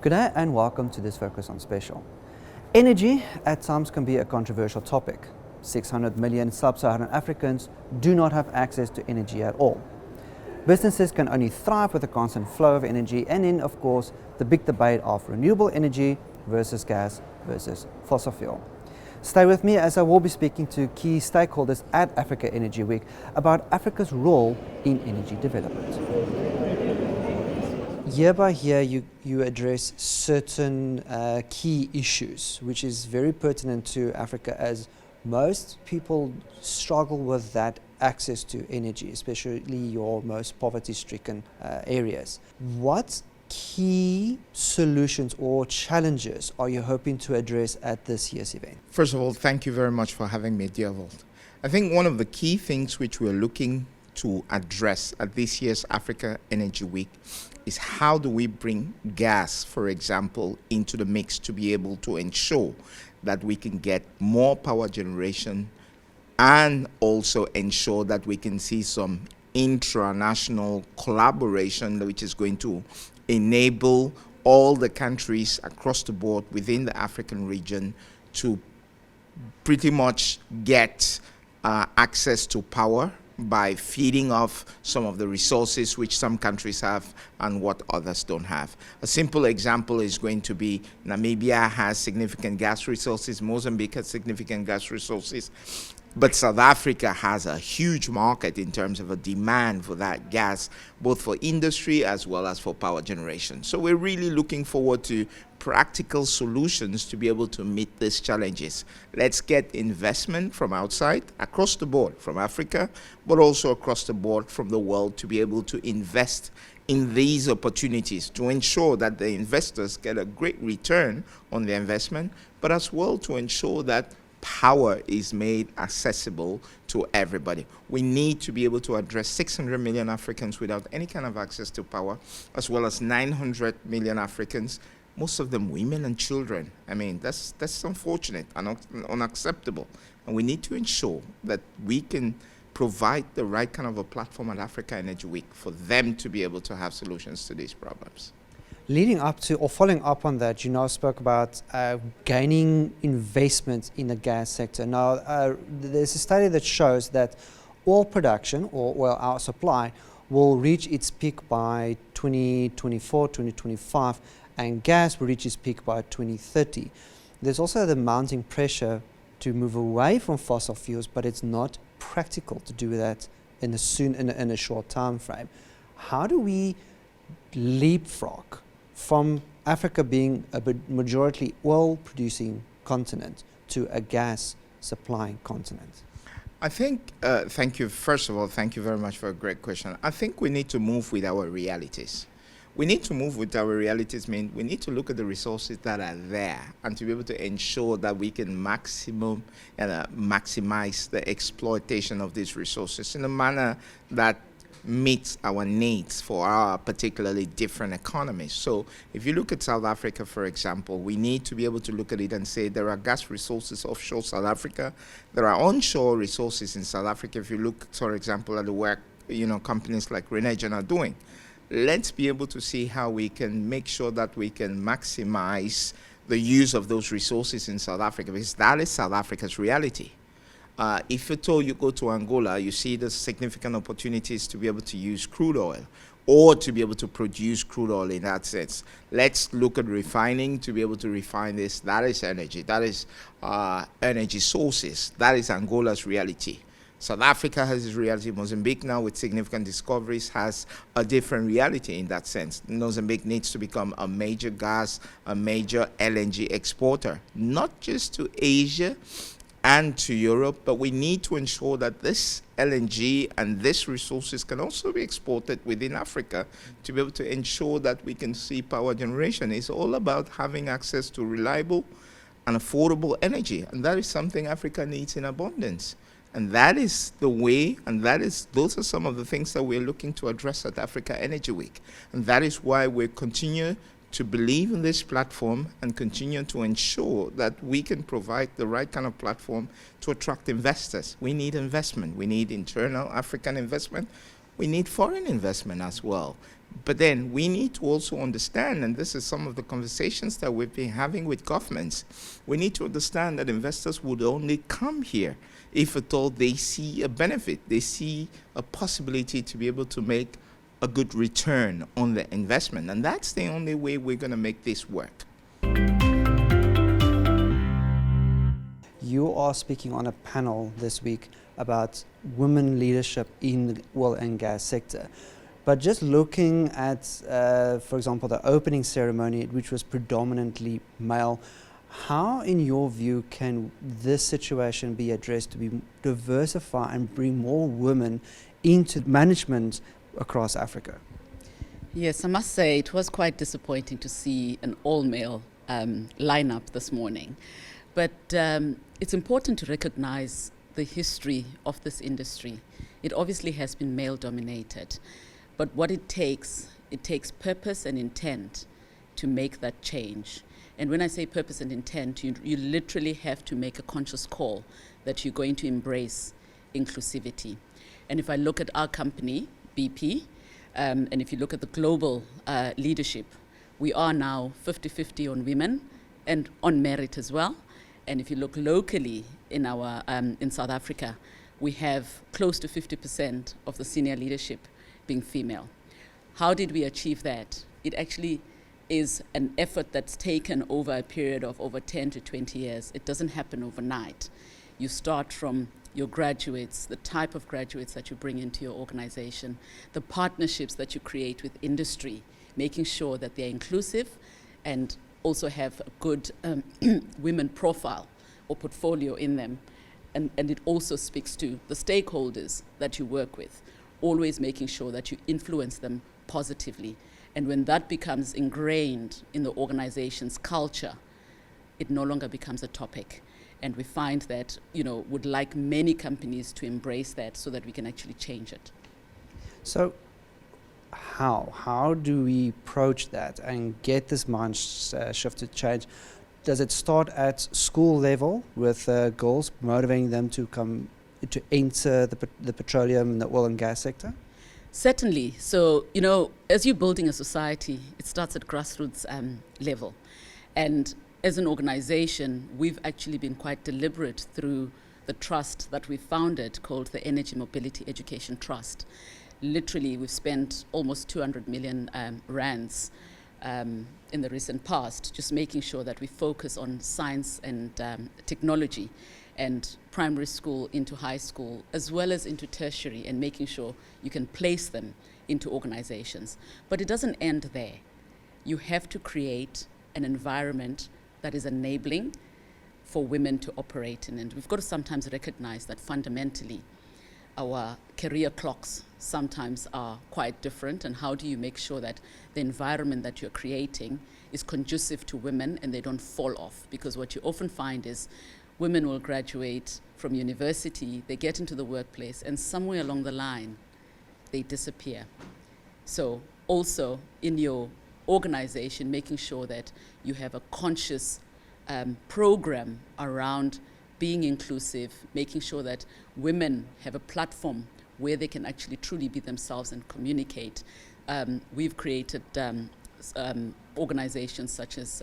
Good day and welcome to this Focus on Special. Energy at times can be a controversial topic. 600 million sub-Saharan Africans do not have access to energy at all. Businesses can only thrive with a constant flow of energy, and then of course the big debate of renewable energy versus gas versus fossil fuel. Stay with me as I will be speaking to key stakeholders at Africa Energy Week about Africa's role in energy development. Year by year, you address certain key issues, which is very pertinent to Africa, as most people struggle with that access to energy, especially your most poverty-stricken areas. What key solutions or challenges are you hoping to address at this year's event? First of all, thank you very much for having me, dear Volt. I think one of the key things which we're looking to address at this year's Africa Energy Week is how do we bring gas, for example, into the mix to be able to ensure that we can get more power generation and also ensure that we can see some intranational collaboration which is going to enable all the countries across the board within the African region to pretty much get access to power by feeding off some of the resources which some countries have and what others don't have. A simple example is going to be Namibia has significant gas resources, Mozambique has significant gas resources, but South Africa has a huge market in terms of a demand for that gas, both for industry as well as for power generation. So we're really looking forward to practical solutions to be able to meet these challenges. Let's get investment from outside, across the board, from Africa, but also across the board from the world, to be able to invest in these opportunities to ensure that the investors get a great return on their investment, but as well to ensure that power is made accessible to everybody. We need to be able to address 600 million Africans without any kind of access to power, as well as 900 million Africans, most of them women and children. I mean, that's unfortunate and unacceptable. And we need to ensure that we can provide the right kind of a platform at Africa Energy Week for them to be able to have solutions to these problems. Leading up to or following up on that, you now spoke about gaining investment in the gas sector. Now, there's a study that shows that oil production or our supply will reach its peak by 2024, 2025, and gas will reach its peak by 2030. There's also the mounting pressure to move away from fossil fuels, but it's not practical to do that in a short time frame. How do we leapfrog from Africa being a majority oil-producing continent to a gas-supplying continent? I think, thank you. First of all, thank you very much for a great question. I think we need to move with our realities. We need to move with our realities, mean we need to look at the resources that are there and to be able to ensure that we can maximize the exploitation of these resources in a manner that meets our needs for our particularly different economies. So if you look at South Africa, for example, we need to be able to look at it and say there are gas resources offshore South Africa, there are onshore resources in South Africa. If you look, for example, at the work companies like Renergen are doing, let's be able to see how we can make sure that we can maximize the use of those resources in South Africa, because that is South Africa's reality. If at all you go to Angola, you see the significant opportunities to be able to use crude oil or to be able to produce crude oil in that sense. Let's look at refining to be able to refine this. That is energy. That is energy sources. That is Angola's reality. South Africa has its reality. Mozambique now, with significant discoveries, has a different reality in that sense. Mozambique needs to become a major gas, a major LNG exporter, not just to Asia and to Europe, but we need to ensure that this LNG and these resources can also be exported within Africa to be able to ensure that we can see power generation. It's all about having access to reliable and affordable energy, and that is something Africa needs in abundance. And that is the way, and those are some of the things that we're looking to address at Africa Energy Week. And that is why we continue to believe in this platform and continue to ensure that we can provide the right kind of platform to attract investors. We need investment. We need internal African investment. We need foreign investment as well. But then we need to also understand, and this is some of the conversations that we've been having with governments, we need to understand that investors would only come here if at all they see a benefit, they see a possibility to be able to make a good return on the investment. And that's the only way we're going to make this work. You are speaking on a panel this week about women leadership in the oil and gas sector. But just looking at, for example, the opening ceremony, which was predominantly male, how, in your view, can this situation be addressed to be diversify and bring more women into management across Africa? Yes, I must say it was quite disappointing to see an all-male lineup this morning. But it's important to recognize the history of this industry. It obviously has been male-dominated. But what it takes purpose and intent to make that change. And when I say purpose and intent, you literally have to make a conscious call that you're going to embrace inclusivity. And if I look at our company, BP, and if you look at the global leadership, we are now 50-50 on women and on merit as well. And if you look locally in our in South Africa, we have close to 50% of the senior leadership being female. How did we achieve that? It actually is an effort that's taken over a period of over 10 to 20 years. It doesn't happen overnight. You start from your graduates, the type of graduates that you bring into your organization, the partnerships that you create with industry, making sure that they're inclusive and also have a good women profile or portfolio in them. And it also speaks to the stakeholders that you work with, always making sure that you influence them positively. And when that becomes ingrained in the organization's culture, it no longer becomes a topic. And we find that, would like many companies to embrace that so that we can actually change it. So how do we approach that and get this mind shift to change? Does it start at school level with girls, motivating them to come to enter the petroleum and the oil and gas sector? Certainly. So, as you're building a society, it starts at grassroots level. And as an organization, we've actually been quite deliberate through the trust that we founded called the Energy Mobility Education Trust. Literally, we've spent almost 200 million rands in the recent past, just making sure that we focus on science and technology and primary school into high school, as well as into tertiary, and making sure you can place them into organizations. But it doesn't end there. You have to create an environment that is enabling for women to operate in. And we've got to sometimes recognize that fundamentally our career clocks sometimes are quite different, and how do you make sure that the environment that you're creating is conducive to women and they don't fall off? Because what you often find is women will graduate from university, they get into the workplace, and somewhere along the line, they disappear. So also in your organization, making sure that you have a conscious program around being inclusive, making sure that women have a platform where they can actually truly be themselves and communicate. We've created organizations such as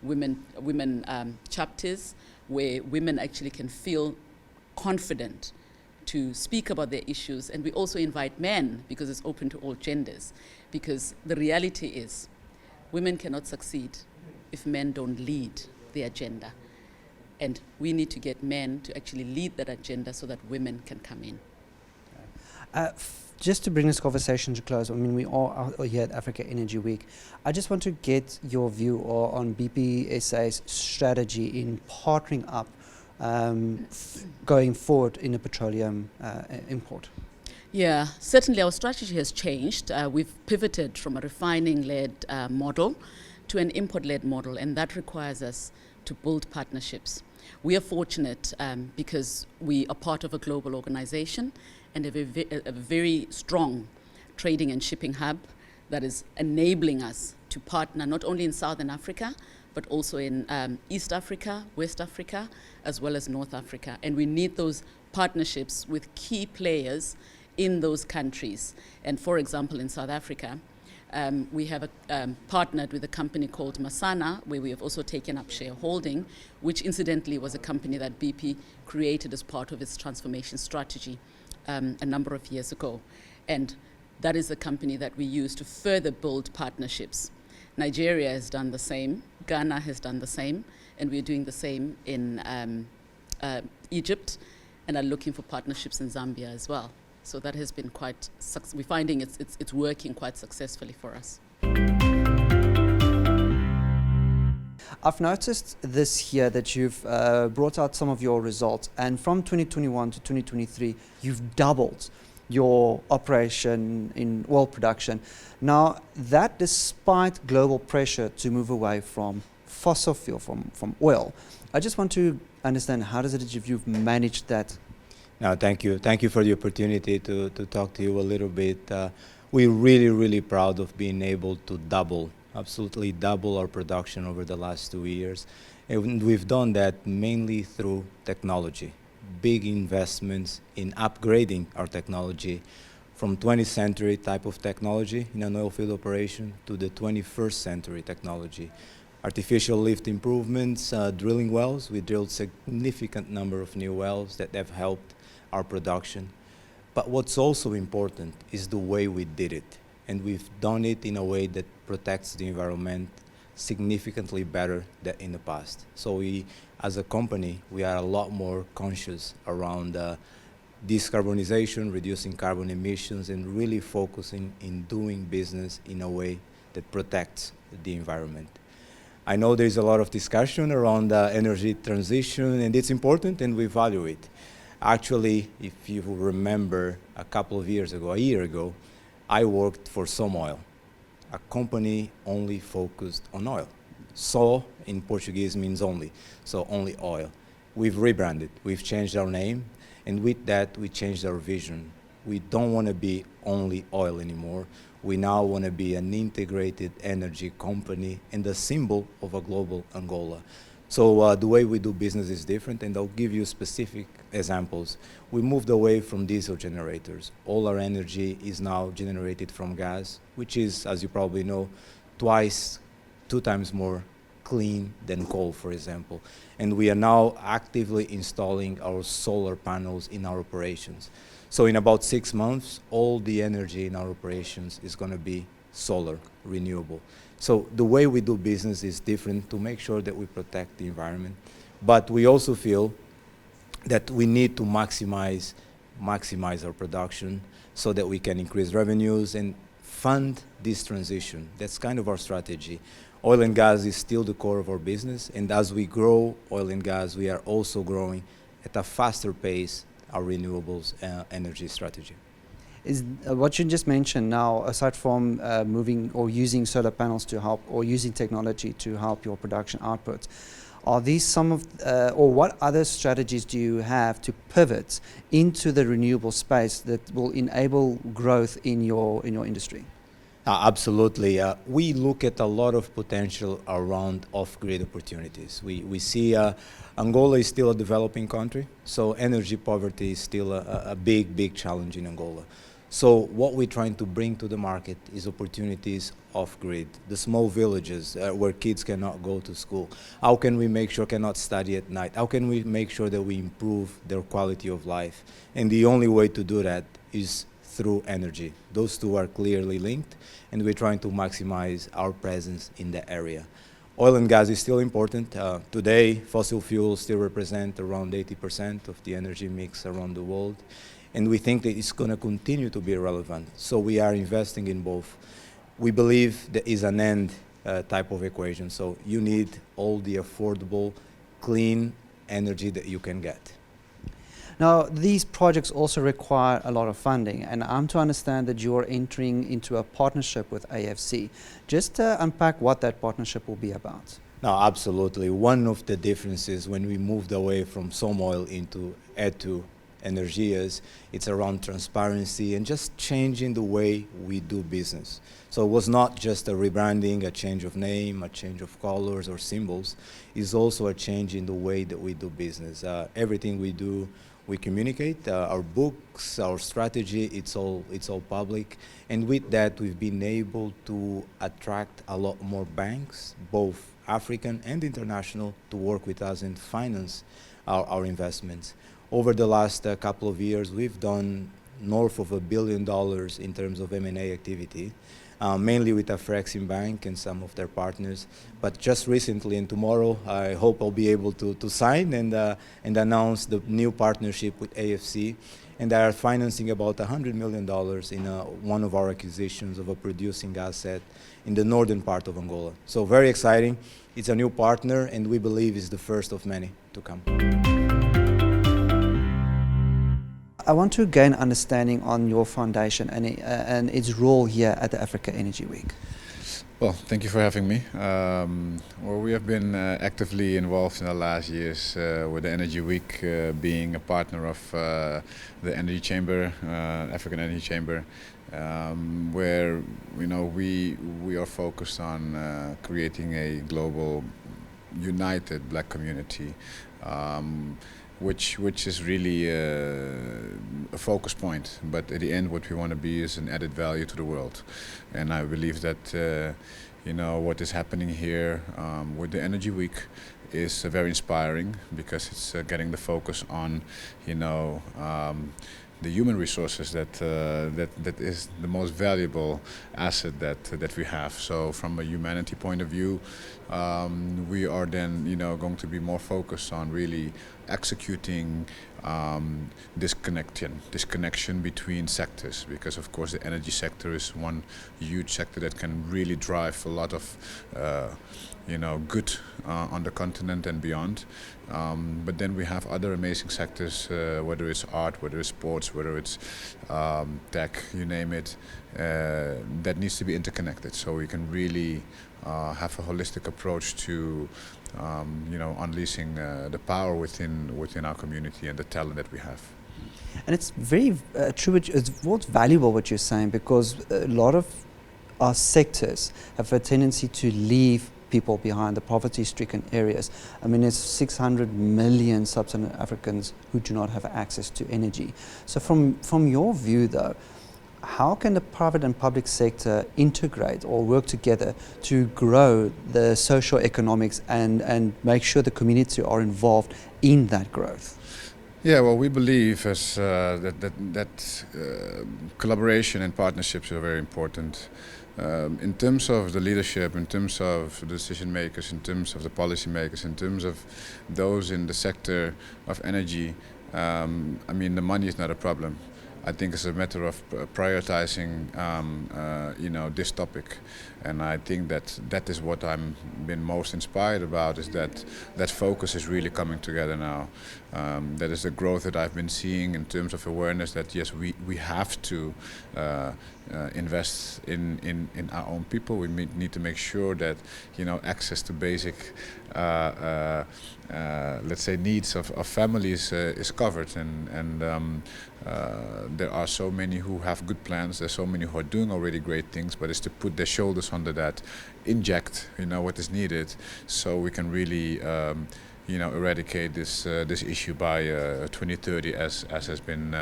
women chapters, where women actually can feel confident to speak about their issues. And we also invite men, because it's open to all genders, because the reality is women cannot succeed if men don't lead the agenda. And we need to get men to actually lead that agenda so that women can come in. Just to bring this conversation to close, I mean, we are here at Africa Energy Week. I just want to get your view on BPSA's strategy in partnering up going forward in a petroleum import. Yeah, certainly our strategy has changed. We've pivoted from a refining-led model to an import-led model, and that requires us to build partnerships. We are fortunate because we are part of a global organization and have a very strong trading and shipping hub that is enabling us to partner not only in Southern Africa, but also in East Africa, West Africa, as well as North Africa. And we need those partnerships with key players in those countries. And for example, in South Africa, We have partnered with a company called Masana, where we have also taken up shareholding, which incidentally was a company that BP created as part of its transformation strategy a number of years ago. And that is the company that we use to further build partnerships. Nigeria has done the same, Ghana has done the same, and we're doing the same in Egypt, and are looking for partnerships in Zambia as well. So that has been quite, we're finding it's working quite successfully for us. I've noticed this year that you've brought out some of your results, and from 2021 to 2023, you've doubled your operation in oil production. Now, that despite global pressure to move away from fossil fuel, from oil. I just want to understand, how does it that you've managed that? No, thank you. Thank you for the opportunity to talk to you a little bit. We're really, really proud of being able to absolutely double our production over the last 2 years. And we've done that mainly through technology. Big investments in upgrading our technology from 20th century type of technology in an oil field operation to the 21st century technology. Artificial lift improvements, drilling wells. We drilled significant number of new wells that have helped our production. But what's also important is the way we did it. And we've done it in a way that protects the environment significantly better than in the past. So we, as a company, we are a lot more conscious around decarbonization, reducing carbon emissions, and really focusing in doing business in a way that protects the environment. I know there's a lot of discussion around energy transition, and it's important, and we value it. Actually, if you remember a couple of years ago, a year ago, I worked for Somoil, a company only focused on oil. So in Portuguese means only, so only oil. We've rebranded, we've changed our name, and with that we changed our vision. We don't want to be only oil anymore. We now want to be an integrated energy company and a symbol of a global Angola. So the way we do business is different, and I'll give you specific examples. We moved away from diesel generators. All our energy is now generated from gas, which is, as you probably know, 2 times more clean than coal, for example. And we are now actively installing our solar panels in our operations. So in about 6 months, all the energy in our operations is going to be solar, renewable. So the way we do business is different to make sure that we protect the environment. But we also feel that we need to maximize our production so that we can increase revenues and fund this transition. That's kind of our strategy. Oil and gas is still the core of our business, and as we grow oil and gas, we are also growing at a faster pace our renewables energy strategy. Is what you just mentioned now, aside from moving or using solar panels to help, or using technology to help your production output, are these some of, or what other strategies do you have to pivot into the renewable space that will enable growth in your industry? Absolutely. We look at a lot of potential around off-grid opportunities. We see Angola is still a developing country, so energy poverty is still a big challenge in Angola. So what we're trying to bring to the market is opportunities off-grid, the small villages where kids cannot go to school. How can we make sure cannot study at night? How can we make sure that we improve their quality of life? And the only way to do that is through energy. Those two are clearly linked, and we're trying to maximize our presence in the area. Oil and gas is still important. Today, fossil fuels still represent around 80% of the energy mix around the world, and we think that it's going to continue to be relevant. So we are investing in both. We believe there is an end type of equation, so you need all the affordable, clean energy that you can get. Now, these projects also require a lot of funding, and I'm to understand that you're entering into a partnership with AFC. Just unpack what that partnership will be about. No, absolutely. One of the differences when we moved away from Somoil into Etu Energias. It's around transparency and just changing the way we do business. So it was not just a rebranding, a change of name, a change of colors or symbols. It's also a change in the way that we do business. Everything we do, we communicate. Our books, our strategy, it's all public. And with that, we've been able to attract a lot more banks, both African and international, to work with us and finance our investments. Over the last couple of years, we've done north of $1 billion in terms of M&A activity, mainly with Afrexim Bank and some of their partners. But just recently and tomorrow, I hope I'll be able to sign and announce the new partnership with AFC. And they are financing about $100 million in one of our acquisitions of a producing asset in the northern part of Angola. So very exciting. It's a new partner, and we believe it's the first of many to come. I want to gain understanding on your foundation and its role here at the Africa Energy Week. Well, thank you for having me. Well, we have been actively involved in the last years with the Energy Week, being a partner of the Energy Chamber, African Energy Chamber, where we are focused on creating a global, united Black community. Which is really a focus point, but at the end what we want to be is an added value to the world. And I believe that what is happening here with the Energy Week is very inspiring, because it's getting the focus on the human resources that is the most valuable asset that we have. So from a humanity point of view, we are then going to be more focused on really executing this connection between sectors, because of course the energy sector is one huge sector that can really drive a lot of good on the continent and beyond. But then we have other amazing sectors, whether it's art, whether it's sports, whether it's tech, you name it, that needs to be interconnected, so we can really have a holistic approach to unleashing the power within our community and the talent that we have. And it's very true, it's what's valuable what you're saying, because a lot of our sectors have a tendency to leave people behind, the poverty-stricken areas. I mean, there's 600 million sub-Saharan Africans who do not have access to energy. So from your view though, how can the private and public sector integrate or work together to grow the social economics and make sure the community are involved in that growth? Yeah, well, we believe that collaboration and partnerships are very important. In terms of the leadership, in terms of the decision makers, in terms of the policy makers, in terms of those in the sector of energy, I mean, the money is not a problem. I think it's a matter of prioritizing, this topic, and I think that is what I'm been most inspired about. Is that focus is really coming together now. That is the growth that I've been seeing in terms of awareness. That yes, we have to invest in our own people. We need to make sure that access to basic, let's say, needs of families is covered, and there are so many who have good plans. There's so many who are doing already great things, but it's to put their shoulders under that, inject what is needed, so we can really eradicate this issue by 2030, as has been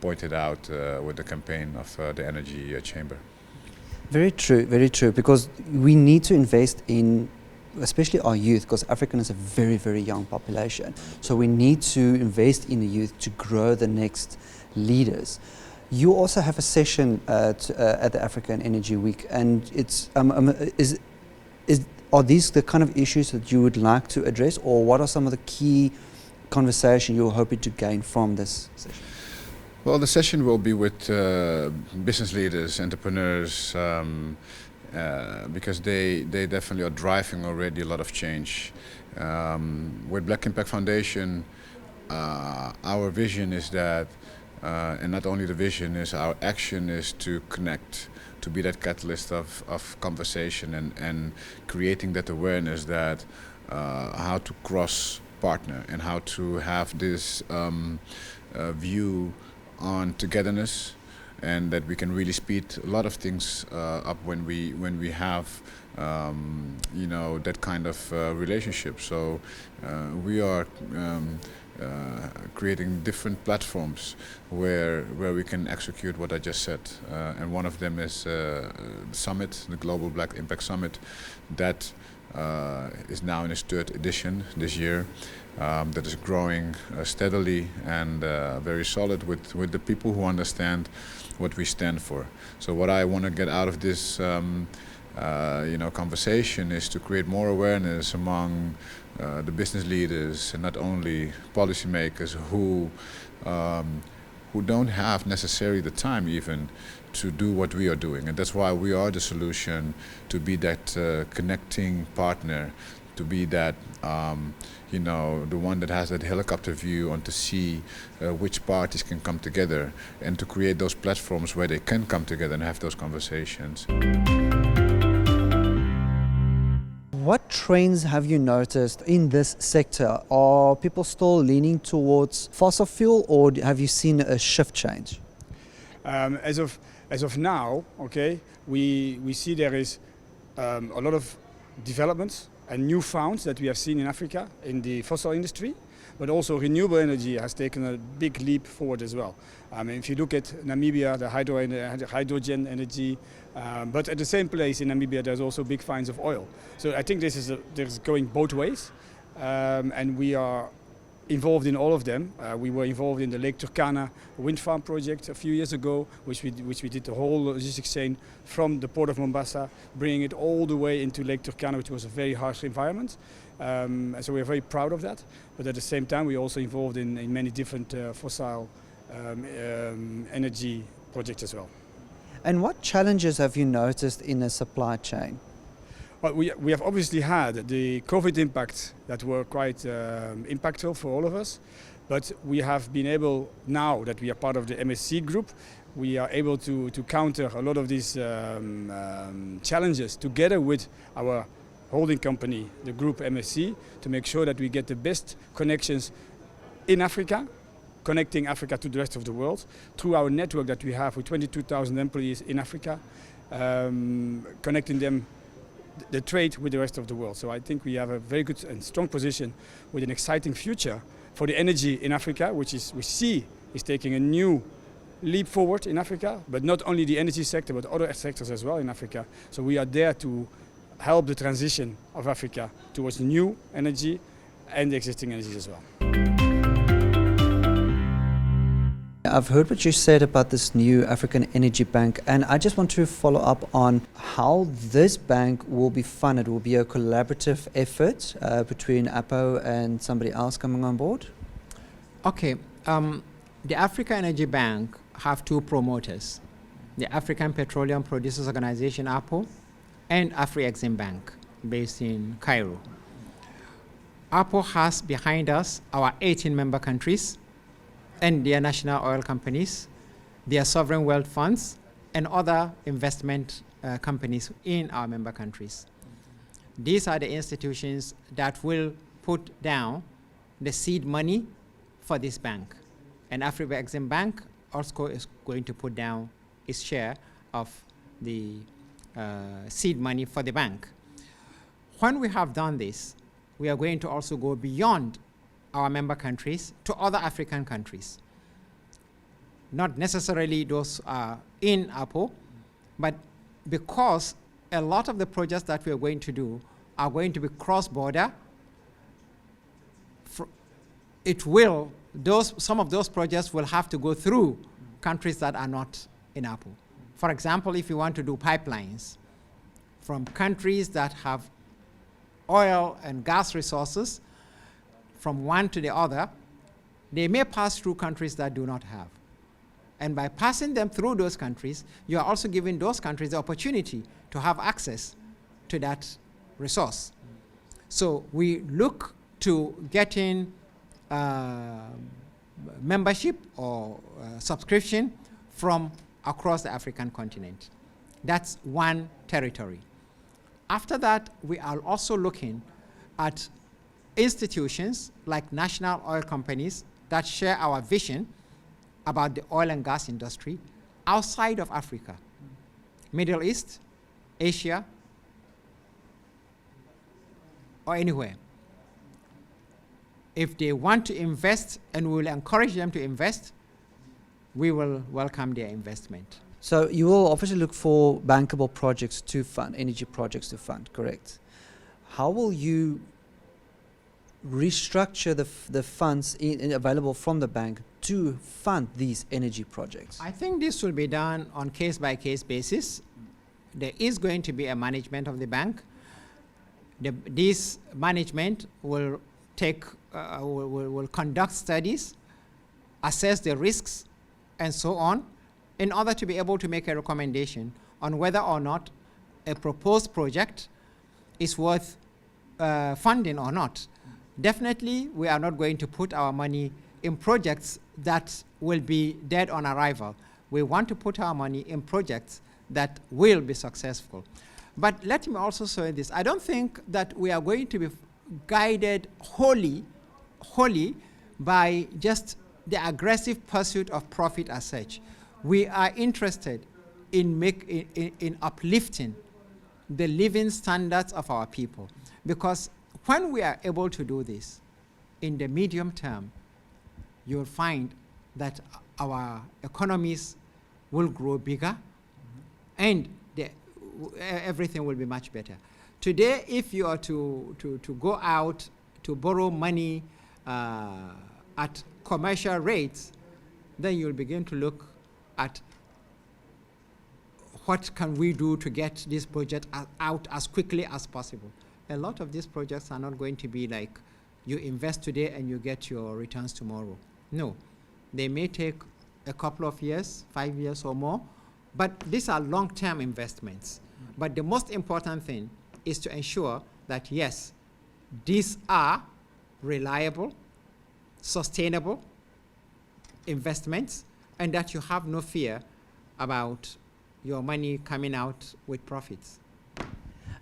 pointed out with the campaign of the Energy Chamber. Very true, because we need to invest in especially our youth, because African is a very, very young population. So we need to invest in the youth to grow the next leaders. You also have a session at the African Energy Week, and it's are these the kind of issues that you would like to address, or what are some of the key conversation you're hoping to gain from this session? Well, the session will be with business leaders, entrepreneurs, because they definitely are driving already a lot of change. With Black Impact Foundation, our vision is that, and not only the vision, is our action is to connect, to be that catalyst of conversation and creating that awareness that how to cross partner and how to have this view on togetherness, and that we can really speed a lot of things up when we have that kind of relationship. So we are creating different platforms where we can execute what I just said, and one of them is Summit, the Global Black Impact Summit, that is now in its 3rd edition this year. That is growing steadily and very solid with the people who understand what we stand for. So what I want to get out of this conversation is to create more awareness among the business leaders and not only policymakers who don't have necessarily the time even to do what we are doing. And that's why we are the solution, to be that connecting partner, to be that the one that has that helicopter view and to see which parties can come together, and to create those platforms where they can come together and have those conversations. What trends have you noticed in this sector? Are people still leaning towards fossil fuel, or have you seen a shift change? As of now, okay, we see there is a lot of developments and new founds that we have seen in Africa in the fossil industry, but also renewable energy has taken a big leap forward as well. If you look at Namibia, the hydrogen energy, but at the same place in Namibia there's also big finds of oil. So I think this is going both ways, and we are involved in all of them. We were involved in the Lake Turkana wind farm project a few years ago, which we did the whole logistics chain from the port of Mombasa, bringing it all the way into Lake Turkana, which was a very harsh environment. So we are very proud of that. But at the same time, we're also involved in many different fossil energy projects as well. And what challenges have you noticed in the supply chain? Well, we have obviously had the COVID impacts that were quite impactful for all of us, but we have been able, now that we are part of the MSC group, we are able to counter a lot of these challenges together with our holding company, the group MSC, to make sure that we get the best connections in Africa, connecting Africa to the rest of the world through our network that we have with 22,000 employees in Africa, connecting them the trade with the rest of the world. So I think we have a very good and strong position with an exciting future for the energy in Africa, which we see is taking a new leap forward in Africa, but not only the energy sector, but other sectors as well in Africa. So we are there to help the transition of Africa towards new energy and the existing energies as well. I've heard what you said about this new African Energy Bank, and I just want to follow up on how this bank will be funded. Will it be a collaborative effort between APO and somebody else coming on board? Okay, the Africa Energy Bank have two promoters, the African Petroleum Producers Organization, APO, and Afri-Exim Bank, based in Cairo. APO has behind us our 18 member countries and their national oil companies, their sovereign wealth funds, and other investment companies in our member countries. These are the institutions that will put down the seed money for this bank. And Afri-Exim Bank also is going to put down its share of the seed money for the bank. When we have done this, we are going to also go beyond our member countries to other African countries. Not necessarily those are in APO, but because a lot of the projects that we are going to do are going to be cross-border, some of those projects will have to go through countries that are not in APO. For example, if you want to do pipelines from countries that have oil and gas resources from one to the other, they may pass through countries that do not have. And by passing them through those countries, you are also giving those countries the opportunity to have access to that resource. So we look to getting membership or subscription from across the African continent. That's one territory. After that, we are also looking at institutions like national oil companies that share our vision about the oil and gas industry outside of Africa, Middle East, Asia, or anywhere. If they want to invest, and we will encourage them to invest, we will welcome their investment. So you will obviously look for bankable projects to fund, energy projects to fund, correct? How will you restructure the funds available from the bank to fund these energy projects? I think this will be done on case-by-case basis. There is going to be a management of the bank. This management will will conduct studies, assess the risks, and so on, in order to be able to make a recommendation on whether or not a proposed project is worth funding or not. Definitely, we are not going to put our money in projects that will be dead on arrival. We want to put our money in projects that will be successful. But let me also say this. I don't think that we are going to be guided wholly by just the aggressive pursuit of profit as such. We are interested in uplifting the living standards of our people, because when we are able to do this in the medium term, you'll find that our economies will grow bigger, and everything will be much better. Today, if you are to go out to borrow money at commercial rates, then you'll begin to look at what can we do to get this project out as quickly as possible. A lot of these projects are not going to be like you invest today and you get your returns tomorrow. No, they may take a couple of years, 5 years or more, but these are long-term investments. But the most important thing is to ensure that, yes, these are reliable, sustainable investments, and that you have no fear about your money coming out with profits.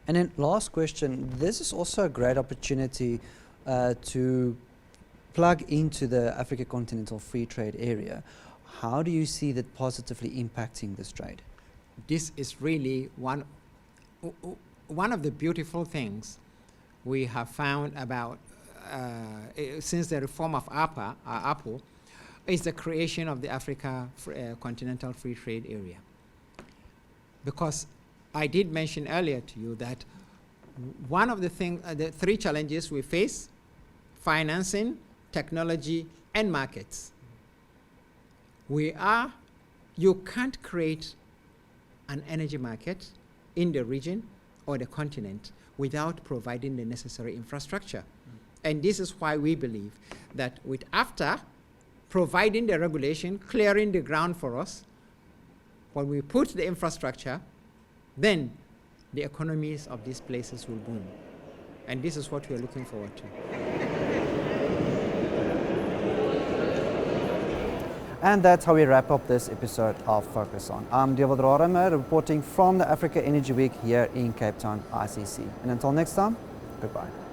And then last question, this is also a great opportunity to plug into the Africa Continental Free Trade Area. How do you see that positively impacting this trade? This is really one of the beautiful things we have found about since the reform of APO is the creation of the Africa Continental Free Trade Area. Because I did mention earlier to you that one of the three challenges we face: financing, technology, and markets. You can't create an energy market in the region or the continent without providing the necessary infrastructure. And this is why we believe that after providing the regulation, clearing the ground for us, when we put the infrastructure, then the economies of these places will boom. And this is what we are looking forward to. And that's how we wrap up this episode of Focus On. I'm David Rarame, reporting from the Africa Energy Week here in Cape Town, ICC. And until next time, goodbye.